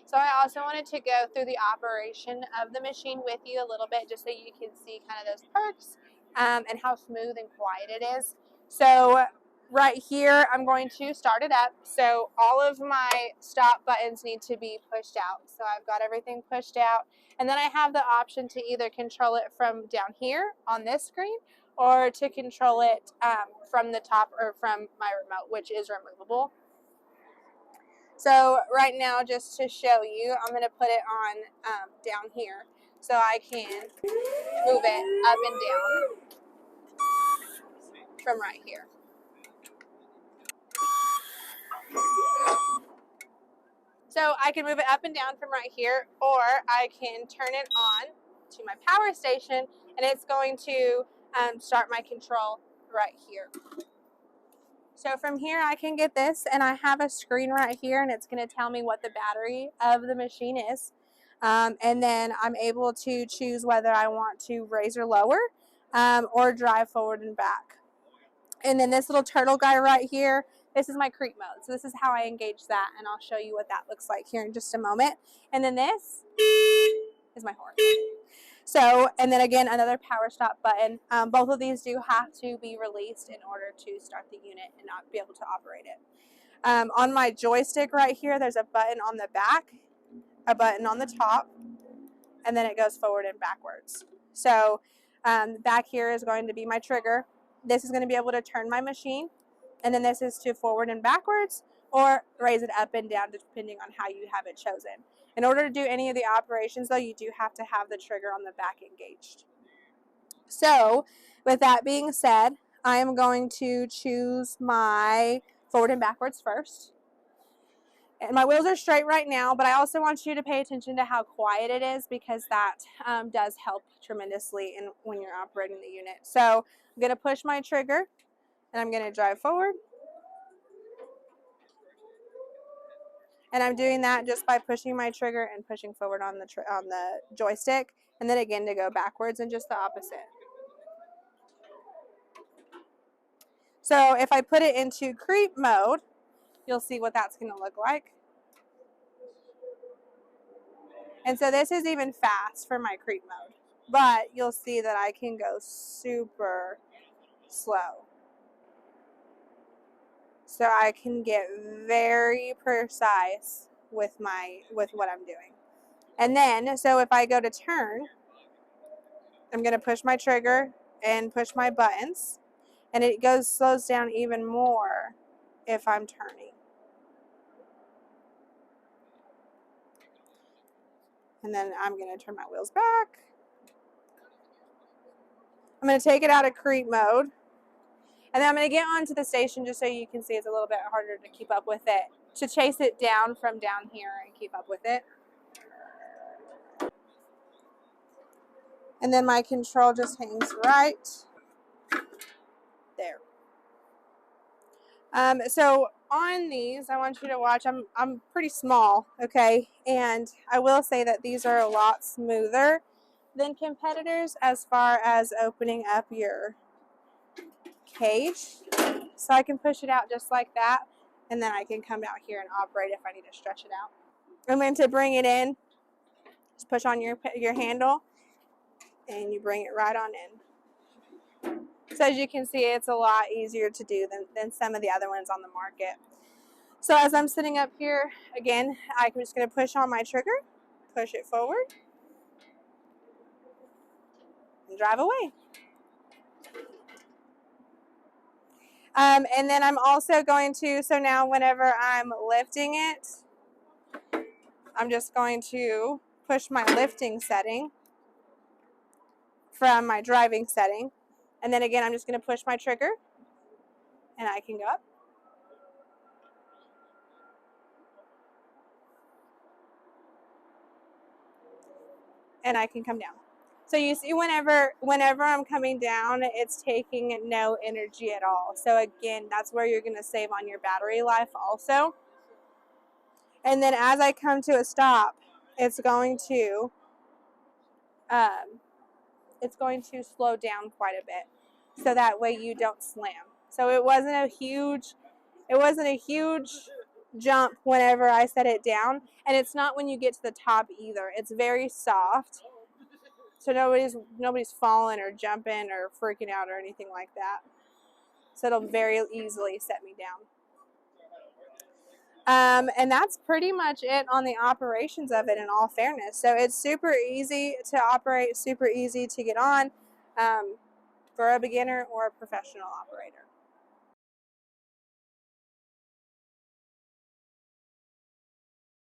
So I also wanted to go through the operation of the machine with you a little bit, just so you can see kind of those perks and how smooth and quiet it is. So right here, I'm going to start it up. So all of my stop buttons need to be pushed out. So I've got everything pushed out. And then I have the option to either control it from down here on this screen, or to control it from the top or from my remote, which is removable. So right now, just to show you, I'm going to put it on down here so I can move it up and down from right here. So I can move it up and down from right here, or I can turn it on to my power station, and it's going to start my control right here. So from here, I can get this, and I have a screen right here, and it's going to tell me what the battery of the machine is. And then I'm able to choose whether I want to raise or lower, or drive forward and back. And then this little turtle guy right here, this is my creep mode. So this is how I engage that, and I'll show you what that looks like here in just a moment. And then this is my horn. So, and then again, another power stop button. Both of these do have to be released in order to start the unit and not be able to operate it. On my joystick right here, there's a button on the back, a button on the top, and then it goes forward and backwards. So back here is going to be my trigger. This is going to be able to turn my machine, and then this is to forward and backwards, or raise it up and down depending on how you have it chosen. In order to do any of the operations, though, you do have to have the trigger on the back engaged. So with that being said, I am going to choose my forward and backwards first. And my wheels are straight right now, but I also want you to pay attention to how quiet it is, because that does help tremendously when you're operating the unit. So I'm going to push my trigger, and I'm going to drive forward. And I'm doing that just by pushing my trigger and pushing forward on the joystick, and then again to go backwards, and just the opposite. So if I put it into creep mode, you'll see what that's going to look like. And so this is even fast for my creep mode, but you'll see that I can go super slow. So I can get very precise with what I'm doing. And then, so if I go to turn, I'm going to push my trigger and push my buttons, and it slows down even more if I'm turning. And then I'm going to turn my wheels back. I'm going to take it out of creep mode. And then I'm going to get onto the station just so you can see it's a little bit harder to keep up with it. To chase it down from down here and keep up with it. And then my control just hangs right there. So on these, I want you to watch. I'm pretty small, okay? And I will say that these are a lot smoother than competitors as far as opening up your cage. So I can push it out just like that, and then I can come out here and operate if I need to stretch it out. I'm going to bring it in. Just push on your handle, and you bring it right on in. So as you can see, it's a lot easier to do than some of the other ones on the market. So as I'm sitting up here, again, I'm just going to push on my trigger, push it forward, and drive away. And then I'm also going to, so now whenever I'm lifting it, I'm just going to push my lifting setting from my driving setting. And then again, I'm just going to push my trigger, and I can go up. And I can come down. So you see whenever I'm coming down, it's taking no energy at all. So again, that's where you're going to save on your battery life also. And then as I come to a stop, it's going to slow down quite a bit. So that way you don't slam. So it wasn't a huge It wasn't a huge jump whenever I set it down, and it's not when you get to the top either. It's very soft, so nobody's falling or jumping or freaking out or anything like that. So it'll very easily set me down. And that's pretty much it on the operations of it, in all fairness. So it's super easy to operate, super easy to get on, for a beginner or a professional operator.